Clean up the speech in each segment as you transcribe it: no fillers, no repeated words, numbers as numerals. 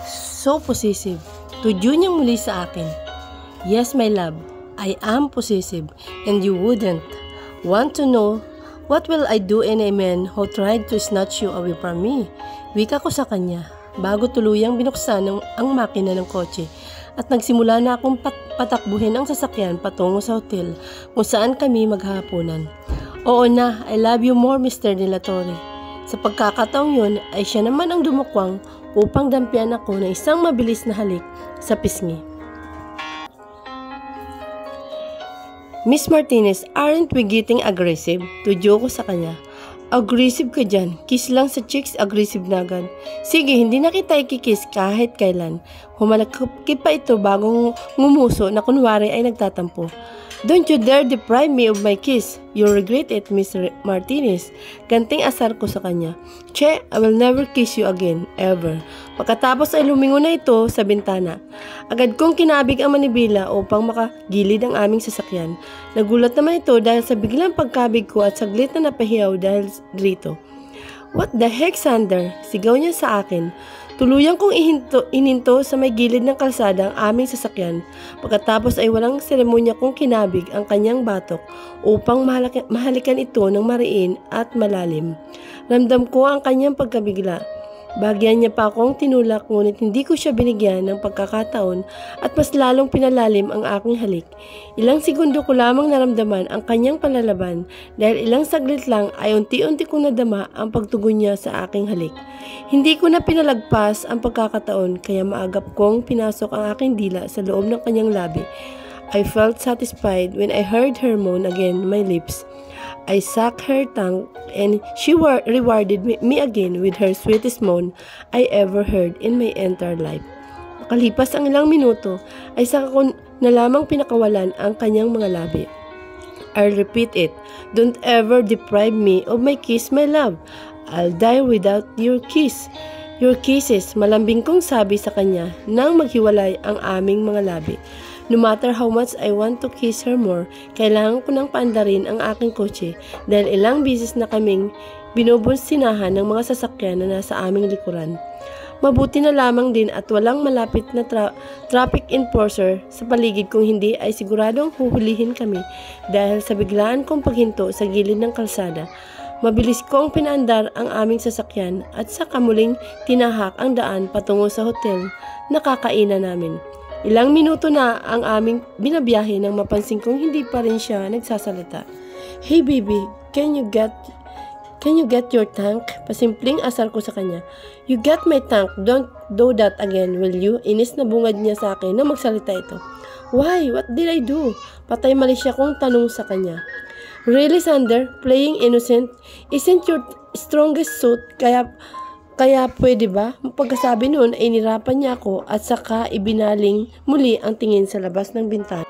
So possessive. Tudyo niyang muli sa akin. Yes, my love, I am possessive, and you wouldn't want to know what will I do in a man who tried to snatch you away from me. Wika ko sa kanya, bago tuluyang binuksan ang makina ng kotse at nagsimula na akong patakbuhin ang sasakyan patungo sa hotel kung saan kami maghahaponan. Oo na, I love you more, Mr. De La Torre. Sa pagkakataong yun ay siya naman ang dumukwang upang dampian ako ng isang mabilis na halik sa pisngi. Miss Martinez, aren't we getting aggressive? Tudyo ko sa kanya. Aggressive ka dyan. Kiss lang sa cheeks, aggressive na agad. Sige, hindi na kita ikikiss kahit kailan. Humalakip pa ito bagong ngumuso na kunwari ay nagtatampo. Don't you dare deprive me of my kiss. You'll regret it, Miss Martinez. Ganting asar ko sa kanya. Che, I will never kiss you again, ever. Pagkatapos ay lumingon na ito sa bintana. Agad kong kinabig ang manibela upang makagilid ang aming sasakyan. Nagulat naman ito dahil sa biglang pagkabig ko at saglit na napahiyaw dahil rito. What the heck, Sander? Sigaw niya sa akin. Tuluyang kong ininto sa may gilid ng kalsada ang aming sasakyan. Pagkatapos ay walang seremonya kong kinabig ang kanyang batok upang mahalikan ito ng mariin at malalim. Ramdam ko ang kanyang pagkabigla. Bagyan niya pa akong tinulak ngunit hindi ko siya binigyan ng pagkakataon at mas lalong pinalalim ang aking halik. Ilang segundo ko lamang naramdaman ang kanyang palalaban dahil ilang saglit lang ay unti-unti kong nadama ang pagtugon niya sa aking halik. Hindi ko na pinalagpas ang pagkakataon kaya maagap kong pinasok ang aking dila sa loob ng kanyang labi. I felt satisfied when I heard her moan again my lips. I sucked her tongue and she rewarded me again with her sweetest moan I ever heard in my entire life. Makalipas ang ilang minuto ay saka ko na lamang pinakawalan ang kanyang mga labi. I'll repeat it. Don't ever deprive me of my kiss, my love. I'll die without your kiss. Your kisses, malambing kong sabi sa kanya nang maghiwalay ang aming mga labi. No matter how much I want to kiss her more, kailangan ko nang paandarin ang aking kotse dahil ilang bisis na kaming binubonsinahan ng mga sasakyan na nasa aming likuran. Mabuti na lamang din at walang malapit na traffic enforcer sa paligid kung hindi ay siguradong huhulihin kami dahil sa biglaan kong paghinto sa gilid ng kalsada. Mabilis kong pinaandar ang aming sasakyan at saka muling tinahak ang daan patungo sa hotel na kakainan namin. Ilang minuto na ang aming binabiyahe nang mapansin kong hindi pa rin siya nagsasalita. Hey baby, can you get your tank? Pasimpleng asar ko sa kanya. You get my tank, don't do that again, will you? Inis na bungad niya sa akin na magsalita ito. Why? What did I do? Patay mali siya kong tanong sa kanya. Really, Sander? Playing innocent? Isn't your strongest suit kaya pwede ba? Pagkasabi noon ay nirapan niya ako at saka ibinaling muli ang tingin sa labas ng bintana.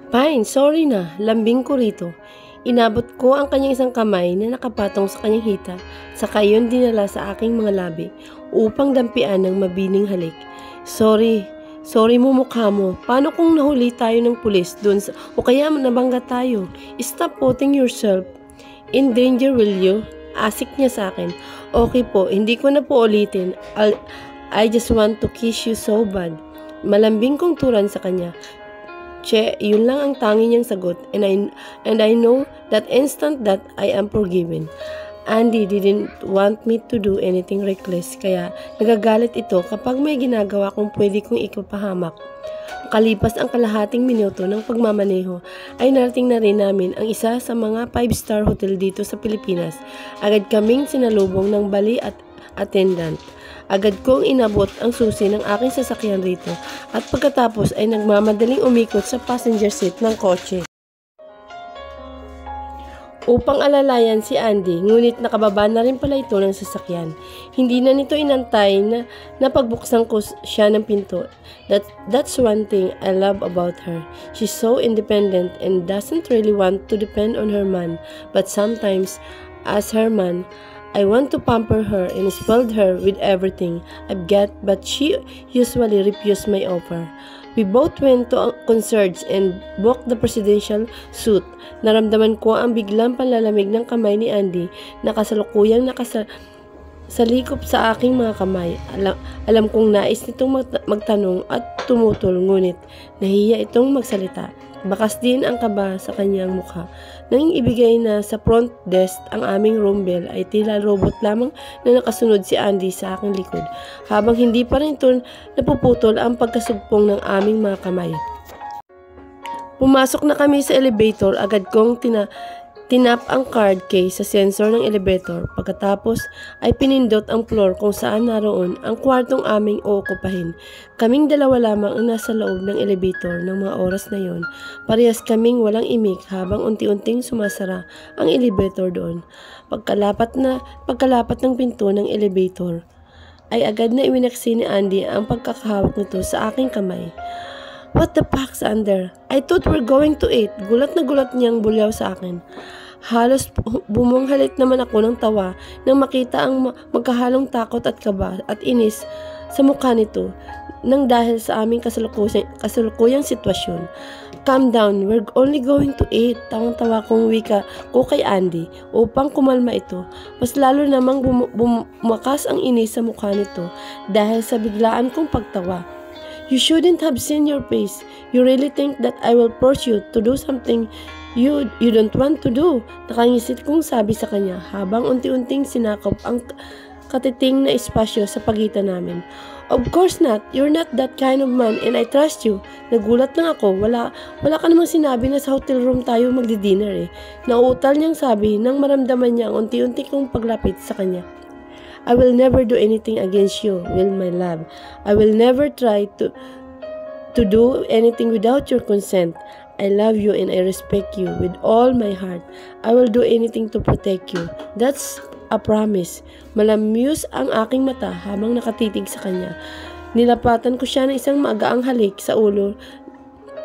Fine, sorry na, lambing ko rito. Inabot ko ang kanyang isang kamay na nakapatong sa kanyang hita, saka yun dinala sa aking mga labi upang dampian ng mabining halik. Sorry mo mukha mo. Paano kung nahuli tayo ng pulis doon o kaya nabangga tayo? Stop putting yourself in danger, will you? Asik niya sa akin. Okay po, hindi ko na po ulitin. I just want to kiss you so bad. Malambing kong turan sa kanya. Che, yun lang ang tangi niyang sagot. And I know that instant that I am forgiven. Andy didn't want me to do anything reckless, kaya nagagalit ito kapag may ginagawa kong pwede kong ikapahamak. Kalipas ang kalahating minuto ng pagmamaneho ay narating na rin namin ang isa sa mga 5-star hotel dito sa Pilipinas. Agad kaming sinalubong ng bali at attendant. Agad kong inabot ang susi ng aking sasakyan rito at pagkatapos ay nagmamadaling umikot sa passenger seat ng kotse upang alalayan si Andy, ngunit nakababa na rin pala ito ng sasakyan. Hindi na nito inantay na napagbuksan ko siya ng pinto. That's one thing I love about her. She's so independent and doesn't really want to depend on her man. But sometimes, as her man, I want to pamper her and spoil her with everything I've got, but she usually refuses my offer. We both went to concerts and booked the presidential suite. Naramdaman ko ang biglang panlalamig ng kamay ni Andy na kasalukuyang salikop sa aking mga kamay. Alam kong nais nitong magtanong at tumutol, ngunit nahiya itong magsalita. Bakas din ang kaba sa kanyang mukha. Nang ibigay na sa front desk ang aming room bell ay tila robot lamang na nakasunod si Andy sa aking likod, habang hindi pa rin ito napuputol ang pagkasugpong ng aming mga kamay. Pumasok na kami sa elevator, agad kong tinap ang card case sa sensor ng elevator. Pagkatapos ay pinindot ang floor kung saan naroon ang kwartong aming uukupahin. Kaming dalawa lamang ang nasa loob ng elevator ng mga oras na yon. Parehas kaming walang imik habang unti-unting sumasara ang elevator doon. Pagkalapat ng pinto ng elevator ay agad na iwinaksi ni Andy ang pagkakahawak nito sa aking kamay. What the fuck, Sander? I thought we're going to eat. Gulat na gulat niyang bulyaw sa akin. Halos bumunghalit naman ako ng tawa nang makita ang magkahalong takot at kaba at inis sa mukha nito nang dahil sa aming kasalukuyang sitwasyon. Calm down, we're only going to eat. Tawang-tawa kong wika ko kay Andy upang kumalma ito. Mas lalo namang bumakas ang inis sa mukha nito dahil sa biglaan kong pagtawa. You shouldn't have seen your face. You really think that I will force you to do something you don't want to do. Nakangisit kong sabi sa kanya habang unti-unting sinakop ang katiting na espasyo sa pagitan namin. Of course not. You're not that kind of man and I trust you. Nagulat lang ako. Wala ka namang sinabi na sa hotel room tayo magdi-dinner eh. Nauutal niyang sabi nang maramdaman niya ang unti-unti kong paglapit sa kanya. I will never do anything against you, Will, my love. I will never try to do anything without your consent. I love you and I respect you with all my heart. I will do anything to protect you. That's a promise. Malamyos ang aking mata habang nakatitig sa kanya. Nilapatan ko siya ng isang maagaang halik sa ulo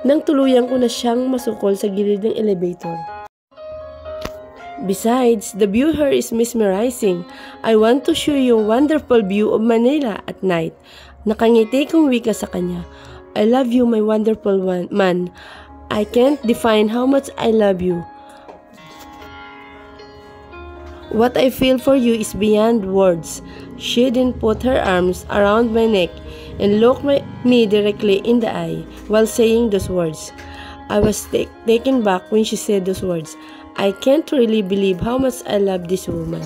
nang tuluyan ko na siyang masukol sa gilid ng elevator. Besides, the view here is mesmerizing. I want to show you a wonderful view of Manila at night. Nakangiti kong wika sa kanya. I love you, my wonderful man. I can't define how much I love you. What I feel for you is beyond words. She then put her arms around my neck and looked me directly in the eye while saying those words. I was taken back when she said those words. I can't really believe how much I love this woman.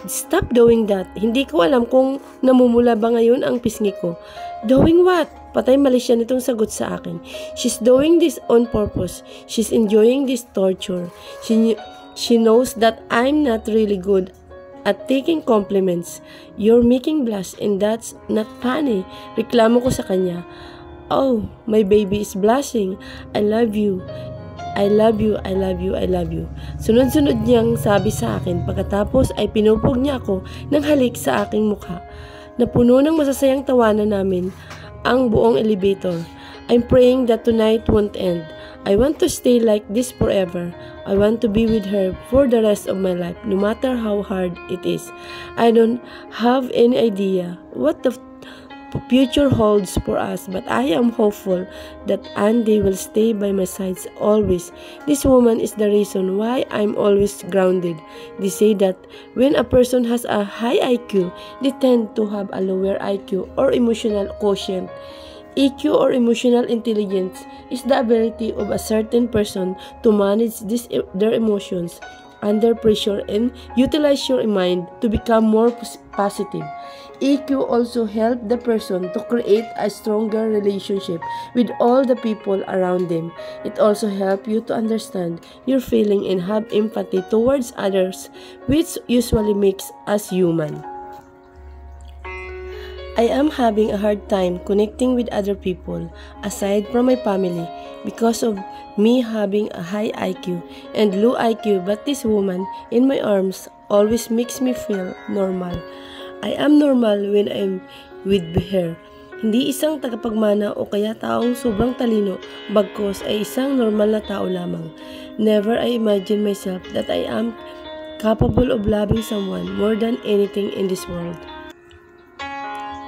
Stop doing that. Hindi ko alam kung namumula ba ngayon ang pisngi ko. Doing what? Patay mali siya nitong sagot sa akin. She's doing this on purpose. She's enjoying this torture. She knows that I'm not really good at taking compliments. You're making blush and that's not funny. Reklamo ko sa kanya. Oh, my baby is blushing. I love you. I love you, I love you, I love you. Sunod-sunod niyang sabi sa akin. Pagkatapos ay pinupog niya ako ng halik sa aking mukha. Napuno ng masasayang tawanan namin ang buong elevator. I'm praying that tonight won't end. I want to stay like this forever. I want to be with her for the rest of my life, no matter how hard it is. I don't have any idea what the future holds for us, but I am hopeful that Andy will stay by my side always. This woman is the reason why I'm always grounded. They say that when a person has a high IQ, they tend to have a lower IQ or emotional quotient. EQ or emotional intelligence is the ability of a certain person to manage their emotions under pressure and utilize your mind to become more positive. EQ also helps the person to create a stronger relationship with all the people around them. It also helps you to understand your feeling and have empathy towards others, which usually makes us human. I am having a hard time connecting with other people aside from my family because of me having a high IQ and low IQ, but this woman in my arms always makes me feel normal. I am normal when I'm with her. Hindi isang tagapagmana o kaya taong sobrang talino, bagkos ay isang normal na tao lamang. Never I imagine myself that I am capable of loving someone more than anything in this world.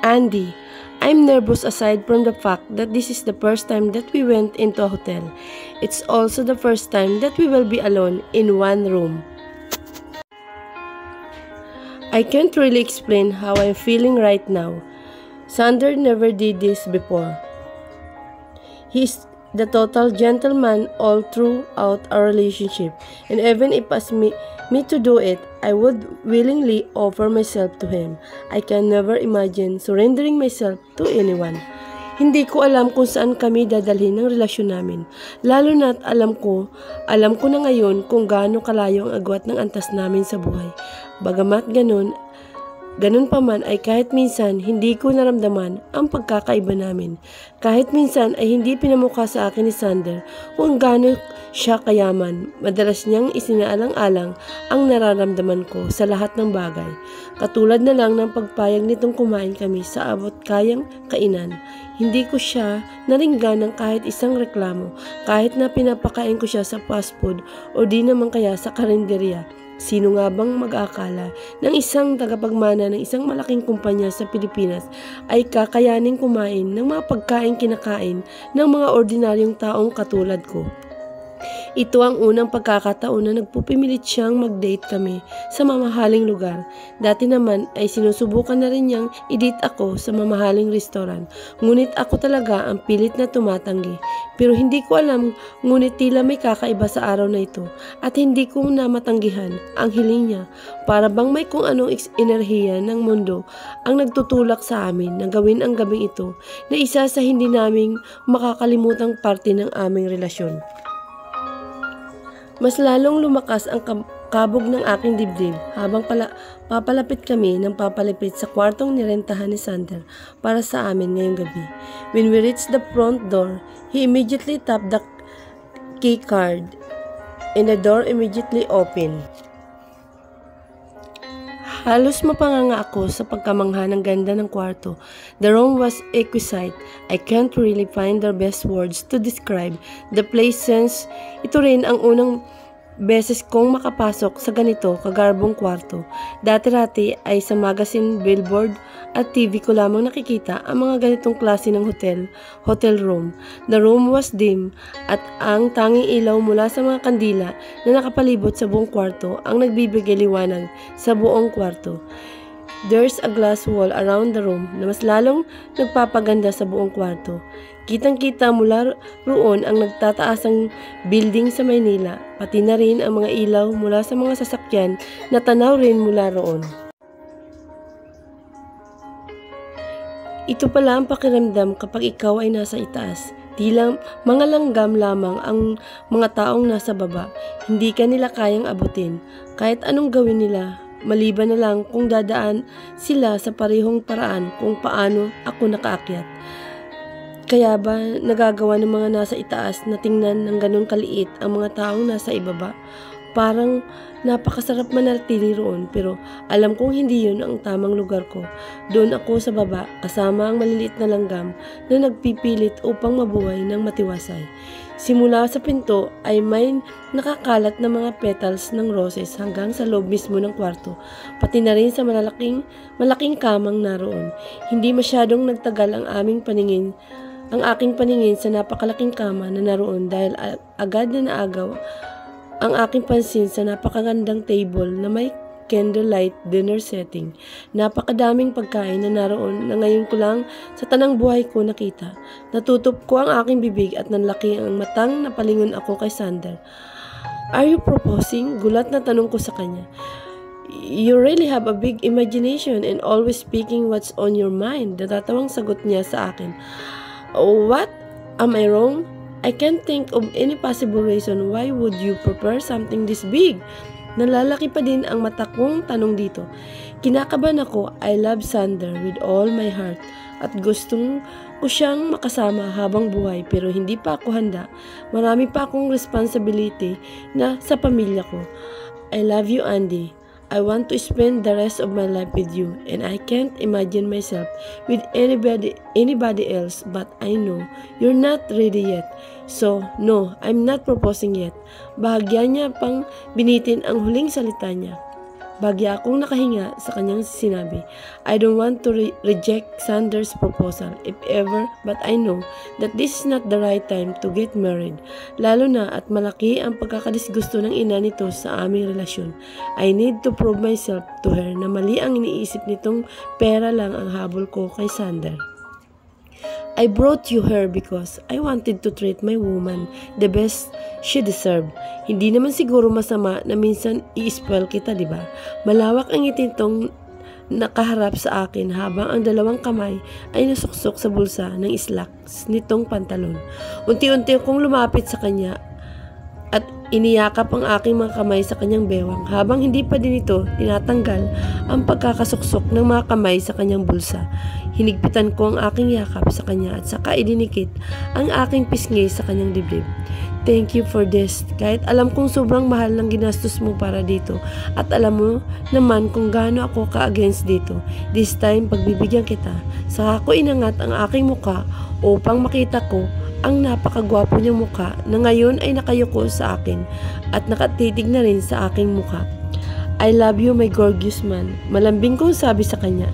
Andy, I'm nervous aside from the fact that this is the first time that we went into a hotel. It's also the first time that we will be alone in one room. I can't really explain how I'm feeling right now. Sander never did this before. He's the total gentleman all throughout our relationship, and even if asked me to do it, I would willingly offer myself to him. I can never imagine surrendering myself to anyone. Hindi ko alam kung saan kami dadalhin ng relasyon namin. Lalo na't alam ko na ngayon kung gaano kalayo ang agwat ng antas namin sa buhay. Bagamat ganun pa man ay kahit minsan hindi ko naramdaman ang pagkakaiba namin. Kahit minsan ay hindi pinamukha sa akin ni Sander kung gaano siya kayaman. Madalas niyang isinaalang-alang ang nararamdaman ko sa lahat ng bagay. Katulad na lang ng pagpayag nitong kumain kami sa abot kayang kainan. Hindi ko siya naringgan ng kahit isang reklamo, kahit na pinapakain ko siya sa fast food o di naman kaya sa karinderya. Sino nga bang mag-akala ng isang tagapagmana ng isang malaking kumpanya sa Pilipinas ay kakayaning kumain ng mga pagkain kinakain ng mga ordinaryong taong katulad ko? Ito ang unang pagkakataon na nagpupimilit siyang mag-date kami sa mamahaling lugar. Dati naman ay sinusubukan na rin niyang i-date ako sa mamahaling restaurant. Ngunit ako talaga ang pilit na tumatanggi. Pero hindi ko alam, ngunit tila may kakaiba sa araw na ito at hindi ko na matanggihan ang hiling niya. Para bang may kung anong enerhiya ng mundo ang nagtutulak sa amin na gawin ang gabing ito na isa sa hindi naming makakalimutang parte ng aming relasyon. Mas lalong lumakas ang kabog ng aking dibdib habang papalapit kami ng papalapit sa kwartong nirentahan ni Sander para sa amin ngayong gabi. When we reached the front door, he immediately tapped the key card and the door immediately opened. Halos mapanganga ako sa pagkamangha ng ganda ng kwarto. The room was exquisite. I can't really find the best words to describe the place since ito rin ang unang beses kong makapasok sa ganito kagarbong kwarto. Dati-rati ay sa magazine, billboard at TV ko lamang nakikita ang mga ganitong klase ng hotel room. The room was dim at ang tanging ilaw mula sa mga kandila na nakapalibot sa buong kwarto ang nagbibigay liwanag sa buong kwarto. There's a glass wall around the room na mas lalong nagpapaganda sa buong kwarto. Kitang-kita mula roon ang nagtataasang building sa Maynila, pati na rin ang mga ilaw mula sa mga sasakyan na tanaw rin mula roon. Ito pala ang pakiramdam kapag ikaw ay nasa itaas. Tila mga langgam lamang ang mga taong nasa baba. Hindi ka nila kayang abutin. Kahit anong gawin nila, maliban na lang kung dadaan sila sa parehong paraan kung paano ako nakaakyat. Kaya ba nagagawa ng mga nasa itaas na tingnan ng ganun kaliit ang mga taong nasa ibaba? Parang napakasarap manatili roon pero alam kong hindi yun ang tamang lugar ko. Doon ako sa baba kasama ang maliliit na langgam na nagpipilit upang mabuhay ng matiwasay. Simula sa pinto ay may nakakalat na mga petals ng roses hanggang sa loob mismo ng kwarto, pati na rin sa malaking kamang naroon. Hindi masyadong nagtagal ang aking paningin sa napakalaking kama na naroon dahil agad na naagaw ang aking pansin sa napakagandang table na may candlelight dinner setting. Napakadaming pagkain na naroon na ngayon ko lang sa tanang buhay ko nakita. Natutup ko ang aking bibig at nanlaki ang matang napalingon ako kay Sander. Are you proposing? Gulat na tanong ko sa kanya. You really have a big imagination and always speaking what's on your mind. Natatawang sagot niya sa akin. Oh, what? Am I wrong? I can't think of any possible reason why would you prepare something this big. Nalalaki pa din ang mata kong tanong dito. Kinakabahan ako. I love Sander with all my heart at gustong ko siyang makasama habang buhay pero hindi pa ako handa. Marami pa akong responsibility na sa pamilya ko. I love you, Andy. I want to spend the rest of my life with you and I can't imagine myself with anybody else, but I know you're not ready yet. So, no, I'm not proposing yet. Bahagya niya pang binitin ang huling salita niya. Bagya akong nakahinga sa kanyang sinabi, I don't want to reject Sander's proposal, if ever, but I know that this is not the right time to get married. Lalo na at malaki ang pagkakadisgusto ng ina nito sa aming relasyon. I need to prove myself to her na mali ang iniisip nitong pera lang ang habol ko kay Sander. I brought you her because I wanted to treat my woman the best she deserved. Hindi naman siguro masama na minsan i-spoil kita, di ba? Malawak ang itintong nakaharap sa akin habang ang dalawang kamay ay nasuksok sa bulsa ng slacks nitong pantalon. Unti-unti akong lumapit sa kanya at iniyakap ang aking mga kamay sa kanyang bewang habang hindi pa din ito tinatanggal ang pagkakasuksok ng mga kamay sa kanyang bulsa. Hinigpitan ko ang aking yakap sa kanya at saka idinikit ang aking pisngi sa kanyang dibdib. Thank you for this. Kahit alam kong sobrang mahal ng ginastos mo para dito at alam mo naman kung gaano ako ka-against dito. This time, pagbibigyan kita. Saka ko inangat ang aking muka upang makita ko ang napakagwapo niyang mukha na ngayon ay nakayuko sa akin at nakatitig na rin sa aking mukha. I love you, my gorgeous man. Malambing kong sabi sa kanya.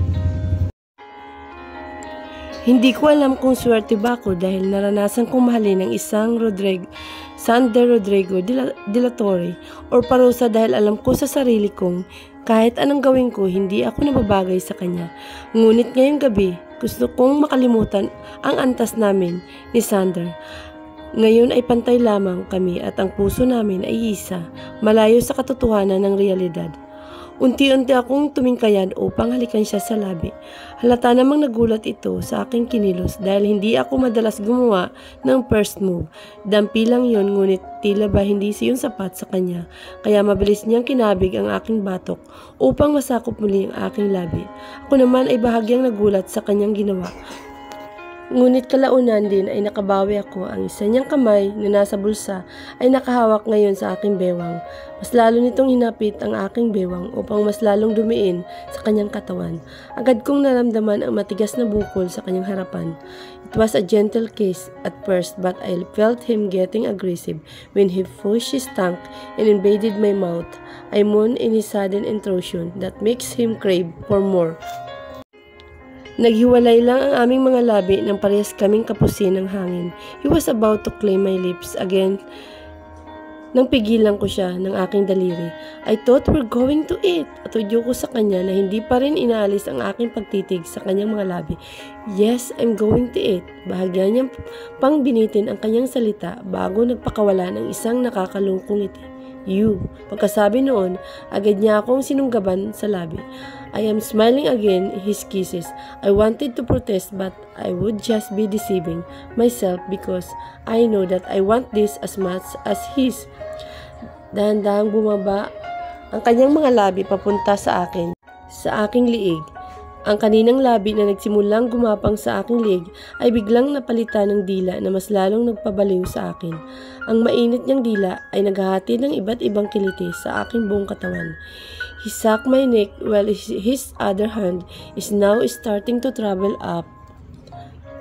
Hindi ko alam kung swerte ba ako dahil naranasan kong mahalin ng isang Sander Rodrigo de la Torre or parusa dahil alam ko sa sarili kong kahit anong gawin ko, hindi ako nababagay sa kanya. Ngunit ngayong gabi, gusto kong makalimutan ang antas namin ni Sander. Ngayon ay pantay lamang kami at ang puso namin ay isa, malayo sa katotohanan ng realidad. Unti-unti akong tumingkayan upang halikan siya sa labi. Halata namang nagulat ito sa aking kinilos dahil hindi ako madalas gumawa ng first move. Dampi lang yon, ngunit tila ba hindi siyon sapat sa kanya. Kaya mabilis niyang kinabig ang aking batok upang masakop muli ang aking labi. Ako naman ay bahagyang nagulat sa kanyang ginawa. Ngunit kalaunan din ay nakabawi ako. Ang isa niyang kamay na nasa bulsa ay nakahawak ngayon sa aking bewang. Mas lalo nitong hinapit ang aking bewang upang mas lalong dumiin sa kanyang katawan. Agad kong naramdaman ang matigas na bukol sa kanyang harapan. It was a gentle kiss at first, but I felt him getting aggressive when he pushed his tongue and invaded my mouth. I moaned in his sudden intrusion that makes him crave for more. Naghiwalay lang ang aming mga labi nang parehas kaming kapusin ng hangin. He was about to claim my lips again nang pigilan ko siya ng aking daliri. I thought we're going to eat. At udyo ko sa kanya na hindi pa rin inaalis ang aking pagtitig sa kanyang mga labi. Yes, I'm going to eat. Bahagya niyang pang binitin ang kanyang salita bago nagpakawala ng isang nakakalungkong ngiti. You. Pagkasabi noon, agad niya akong sinunggaban sa labi. I am smiling again his kisses. I wanted to protest but I would just be deceiving myself because I know that I want this as much as his. Dahan-dahang bumaba ang kanyang mga labi papunta sa akin, sa aking liig. Ang kaninang labi na nagsimulang gumapang sa aking liig ay biglang napalitan ng dila na mas lalong nagpabaliw sa akin. Ang mainit niyang dila ay naghahati ng iba't ibang kiliti sa aking buong katawan. He sucked my neck while his other hand is now starting to travel up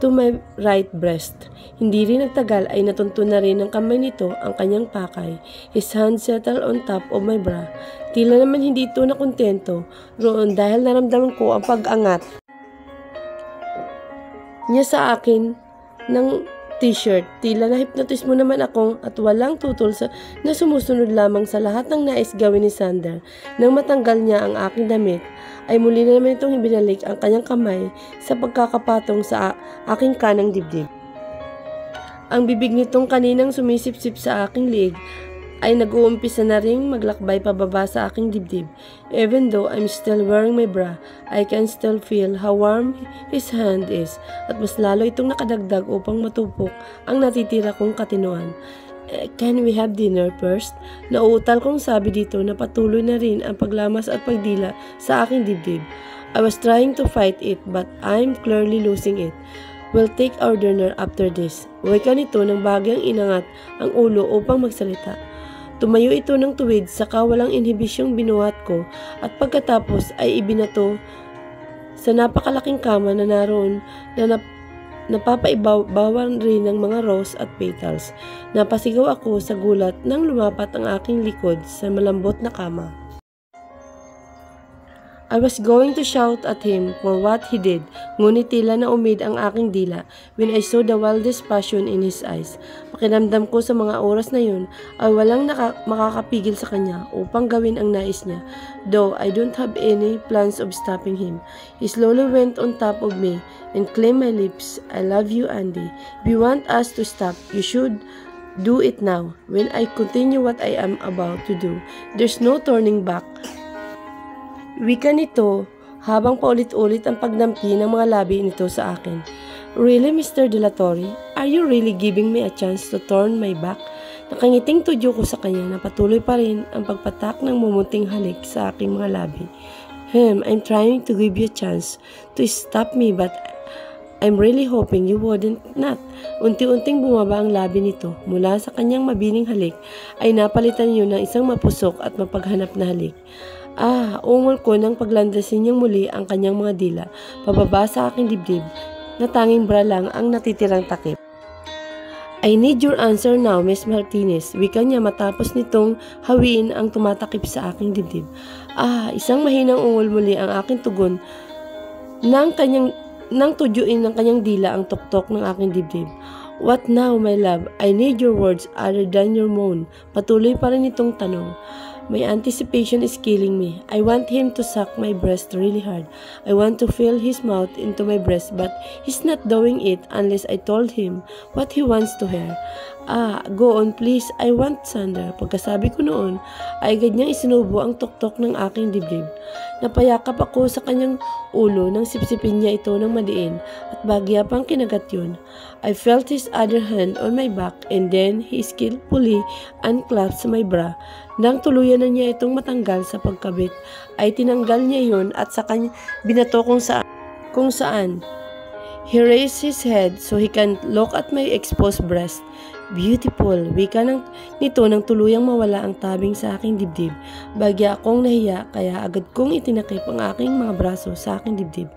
to my right breast. Hindi rin nagtagal ay natunto na rin ng kamay nito ang kanyang pakay. His hand settled on top of my bra. Tila naman hindi ito nakontento roon dahil naramdaman ko ang pag-angat niya sa akin ng t-shirt. Tila na-hypnotize mo naman akong at walang tutol na sumusunod lamang sa lahat ng nais gawin ni Sander. Nang matanggal niya ang aking damit, ay muli na naman itong ibinalik ang kanyang kamay sa pagkakapatong sa aking kanang dibdib. Ang bibig nitong kaninang sumisip-sip sa aking liig ay nag-uumpisa na ring maglakbay pababa sa aking dibdib. Even though I'm still wearing my bra, I can still feel how warm his hand is at mas lalo itong nakadagdag upang matupok ang natitira kong katinoan. Can we have dinner first? Nauutal kong sabi dito na patuloy na rin ang paglamas at pagdila sa aking dibdib. I was trying to fight it but I'm clearly losing it. We'll take our dinner after this. Wika nito nang bagyang inangat ang ulo upang magsalita. Tumayo ito ng tuwid saka walang inhibisyong binuhat ko at pagkatapos ay ibinato sa napakalaking kama na naroon na napapaibawan rin ng mga rose at petals. Napasigaw ako sa gulat nang lumapat ang aking likod sa malambot na kama. I was going to shout at him for what he did, ngunit tila na umid ang aking dila when I saw the wildest passion in his eyes. Pakiramdam ko sa mga oras na yun ay walang makakapigil sa kanya upang gawin ang nais niya, though I don't have any plans of stopping him. He slowly went on top of me and claimed my lips. I love you, Andy. If you want us to stop, you should do it now. When I continue what I am about to do, there's no turning back. Wika nito habang paulit-ulit ang pagdampi ng mga labi nito sa akin. Really, Mr. De La Torre? Are you really giving me a chance to turn my back? Nakangiting tudyo ko sa kanya na patuloy pa rin ang pagpatak ng mumunting halik sa aking mga labi. I'm trying to give you a chance to stop me but I'm really hoping you wouldn't not. Unti-unting bumaba ang labi nito. Mula sa kanyang mabiling halik ay napalitan yun ng isang mapusok at mapaghanap na halik. Ungol ko nang paglandasin niyang muli ang kanyang mga dila, pababa sa aking dibdib, na tanging bra lang ang natitirang takip. I need your answer now, Miss Martinez. Wika niya matapos nitong hawiin ang tumatakip sa aking dibdib. Isang mahinang ungol muli ang aking tugon nang tudyuin ng kanyang dila ang tuktok ng aking dibdib. What now, my love? I need your words other than your moan. Patuloy pa rin itong tanong. My anticipation is killing me. I want him to suck my breast really hard. I want to feel his mouth into my breast but he's not doing it unless I told him what he wants to hear. Go on please. I want Sandra. Pagkasabi ko noon, ay agad niyang isinubo ang tuktok ng aking dibdib. Napayakap ako sa kanyang ulo nang sipsipin niya ito ng madiin at bagya pang kinagat yun. I felt his other hand on my back and then he skillfully unclasped my bra. Nang tuluyan na niya itong matanggal sa pagkabit, ay tinanggal niya yun at sa kanya binato kung saan. He raised his head so he can look at my exposed breast. Beautiful, wika nito nang tuluyang mawala ang tabing sa aking dibdib. Bagya akong nahiya kaya agad kong itinakip ang aking mga braso sa aking dibdib.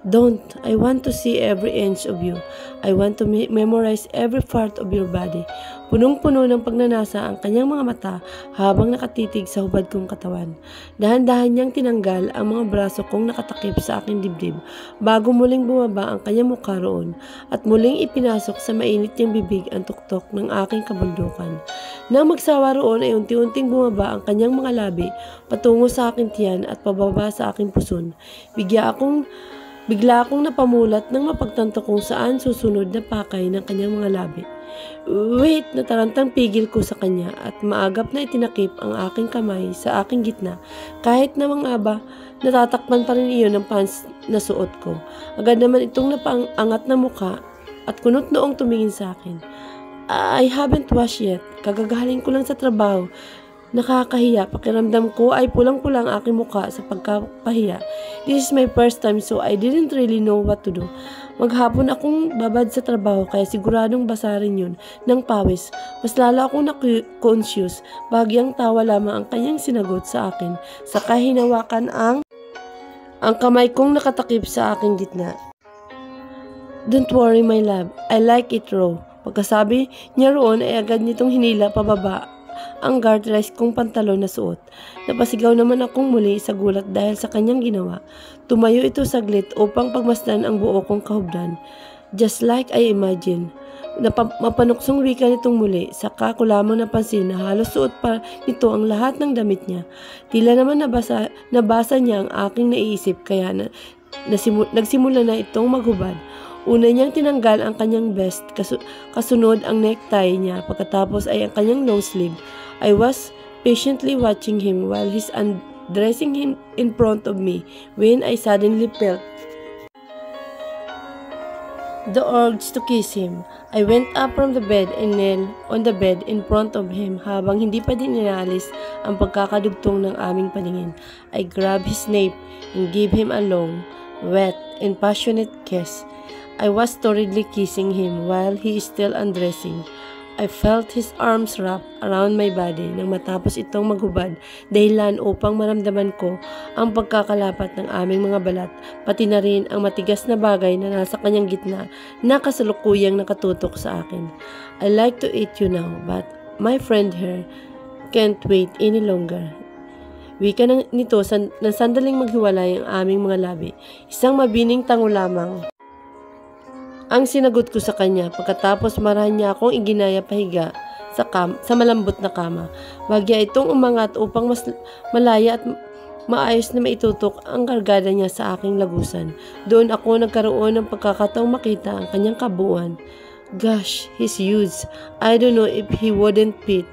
Don't, I want to see every inch of you. I want to memorize every part of your body. Punong-puno ng pagnanasa ang kanyang mga mata habang nakatitig sa hubad kong katawan. Dahan-dahan niyang tinanggal ang mga braso kong nakatakip sa aking dibdib bago muling bumaba ang kanyang mukha roon at muling ipinasok sa mainit niyang bibig ang tuktok ng aking kabundukan. Nang magsawa roon ay unti-unting bumaba ang kanyang mga labi patungo sa aking tiyan at pababa sa aking puson. Bigla akong napamulat nang mapagtanto kung saan susunod na pakay ng kanyang mga labi. Wait, natarantang pigil ko sa kanya at maagap na itinakip ang aking kamay sa aking gitna kahit na natatakpan pa rin iyon ng pants na suot ko. Agad naman itong napaangat na mukha at kunot noong tumingin sa akin. I haven't washed yet. Kagagaling ko lang sa trabaho. Nakakahiya. Pakiramdam ko ay pulang-pulang aking mukha sa pagkapahiya. This is my first time so I didn't really know what to do. Maghapon akong babad sa trabaho kaya siguradong basa rin yun ng pawis. Mas lalo akong na-conscious. Bagyang tawa lamang ang kanyang sinagot sa akin. Saka hinawakan ang kamay kong nakatakip sa aking gitna. Don't worry my love. I like it raw. Pagkasabi niya roon ay agad nitong hinila pababa ang garterized kong pantalon na suot. Napasigaw naman akong muli sa gulat dahil sa kanyang ginawa. Tumayo ito saglit upang pagmasdan ang buo kong kahubdan. Just like I imagine. Mapanuksong wika nitong muli, saka ko lamang napansin na halos suot pa nito ang lahat ng damit niya. Tila naman nabasa niya ang aking naiisip kaya nagsimula na itong maghubad. Una niyang tinanggal ang kanyang vest, kasunod ang necktie niya, pagkatapos ay ang kanyang long sleeve. I was patiently watching him while he's undressing him in front of me when I suddenly felt the urge to kiss him. I went up from the bed and knelt on the bed in front of him habang hindi pa din inaalis ang pagkakadugtong ng aming paningin. I grabbed his nape and gave him a long, wet, and passionate kiss. I was torridly kissing him while he is still undressing. I felt his arms wrap around my body nang matapos itong maghubad, dahilan upang maramdaman ko ang pagkakalapat ng aming mga balat, pati na rin ang matigas na bagay na nasa kanyang gitna na kasalukuyang nakatutok sa akin. I like to eat you now, but my friend here can't wait any longer. Wika nito na sandaling maghiwalay ang aming mga labi. Isang mabining tango lamang ang sinagot ko sa kanya. Pagkatapos marahan niya akong iginaya pahiga sa malambot na kama. Bagya itong umangat upang mas malaya at maayos na maitutok ang kargada niya sa aking lagusan. Doon ako nagkaroon ng pagkakataong makita ang kanyang kabuuan. Gosh, he's huge. I don't know if he wouldn't fit.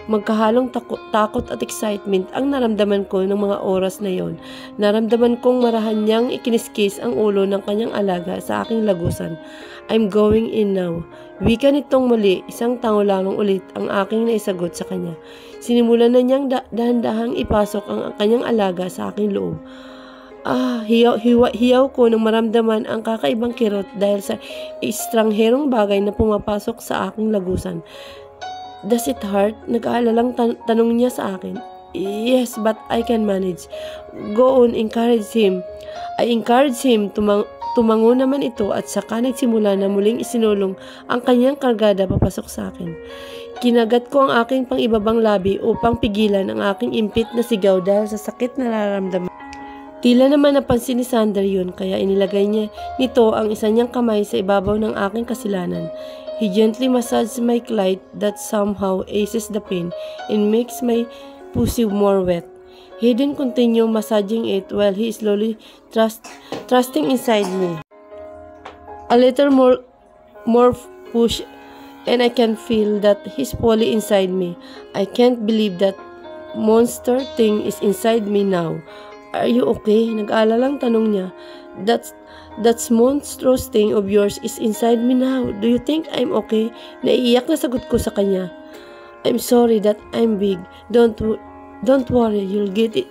Magkahalong takot at excitement ang naramdaman ko ng mga oras na yon. Naramdaman kong marahan niyang ikiniskis ang ulo ng kanyang alaga sa aking lagusan. I'm going in now. Wika nitong muli, isang tango lamang ulit ang aking naisagot sa kanya. Sinimulan na niyang dahan-dahang ipasok ang kanyang alaga sa aking loob. Hiyaw ko nang maramdaman ang kakaibang kirot dahil sa estrangherong bagay na pumapasok sa aking lagusan. Does it hurt? Nag-aalalang tanong niya sa akin. Yes, but I can manage. Go on, encourage him. I encouraged him. Tumango naman ito at saka nagsimula na muling isinulong ang kanyang kargada papasok sa akin. Kinagat ko ang aking pang-ibabang labi upang pigilan ang aking impit na sigaw dahil sa sakit na nararamdaman. Tila naman napansin ni Sander yun, kaya inilagay niya nito ang isa niyang kamay sa ibabaw ng aking kasilanan. He gently massaged my clit that somehow eases the pain and makes my pussy more wet. He then continued massaging it while he slowly thrusting inside me. A little more push and I can feel that he's fully inside me. I can't believe that monster thing is inside me now. Are you okay? Nag-aalalang tanong niya. That monstrous thing of yours is inside me now. Do you think I'm okay? Naiiyak na sagot ko sa kanya. I'm sorry that I'm big. Don't worry, you'll get it.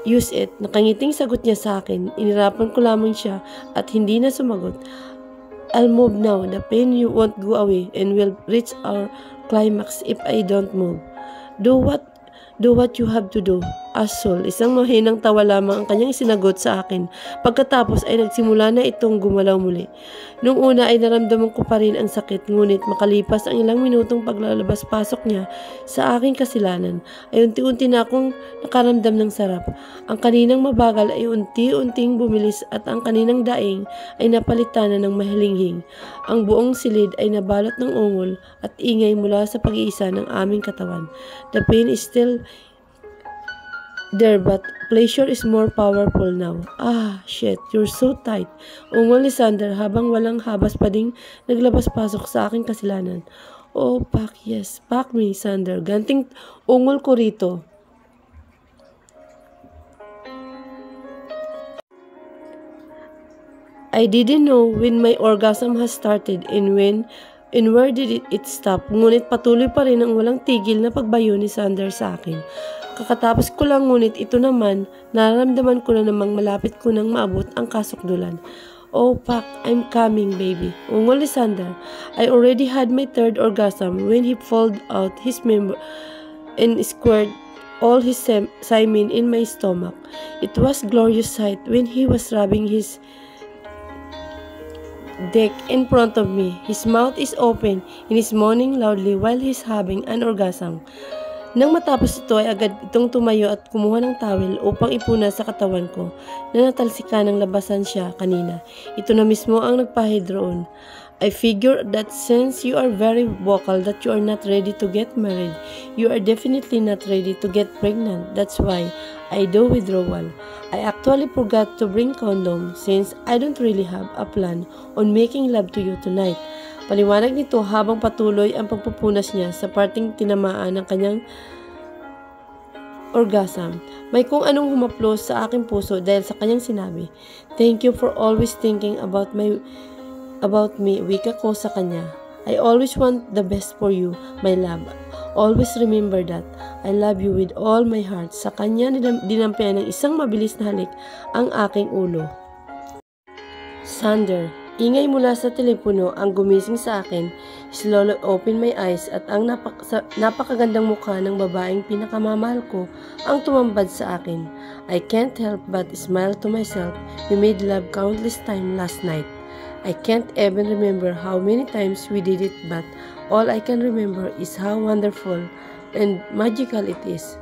Use it. Nakangiting sagot niya sa akin. Inirapan ko lamang siya at hindi na sumagot. I'll move now. The pain you won't go away and we'll reach our climax if I don't move. Do what you have to do. Asshole. Isang mahinang tawa lamang ang kanyang sinagot sa akin. Pagkatapos ay nagsimula na itong gumalaw muli. Nung una ay naramdaman ko pa rin ang sakit, ngunit makalipas ang ilang minutong paglalabas-pasok niya sa aking kasilanan, ay unti-unti na akong nakaramdam ng sarap. Ang kaninang mabagal ay unti-unting bumilis at ang kaninang daing ay napalitan na ng mahilinghing. Ang buong silid ay nabalot ng ungol at ingay mula sa pag-iisa ng aming katawan. The pain is still there, but pleasure is more powerful now. Shit, you're so tight. Ungol ni Sander habang walang habas pa ding naglabas-pasok sa aking kasilanan. Oh, pack, yes. Pack me, Sander. Ganting ungol ko rito. I didn't know when my orgasm has started and where did it stop. Ngunit patuloy pa rin ang walang tigil na pagbayo ni Sander sa akin. Kakatapos ko lang, ngunit ito naman, nararamdaman ko na namang malapit ko nang maabot ang kasukdulan. Oh, Pak, I'm coming, baby. Ungol ni Sander. I already had my third orgasm when he pulled out his member and squared all his semen in my stomach. It was glorious sight when he was rubbing his dick in front of me. His mouth is open and he's moaning loudly while he's having an orgasm. Nang matapos ito ay agad itong tumayo at kumuha ng towel upang ipuna sa katawan ko na natalsikan ng labasan siya kanina. Ito na mismo ang nagpahid roon. I figure that since you are very vocal that you are not ready to get married, you are definitely not ready to get pregnant. That's why I do withdrawal. I actually forgot to bring condom since I don't really have a plan on making love to you tonight. Paliwanag nito habang patuloy ang pagpupunas niya sa parting tinamaan ng kanyang orgasm. May kung anong humaplos sa aking puso dahil sa kanyang sinabi. Thank you for always thinking about me, wika ko sa kanya. I always want the best for you, my love. Always remember that. I love you with all my heart. Sa kanya dinampian ng isang mabilis na halik ang aking ulo. Sander. Ingay mula sa telepono ang gumising sa akin. Slowly open my eyes at ang napakagandang mukha ng babaeng pinakamamahal ko ang tumambad sa akin. I can't help but smile to myself. We made love countless times last night. I can't even remember how many times we did it, but all I can remember is how wonderful and magical it is.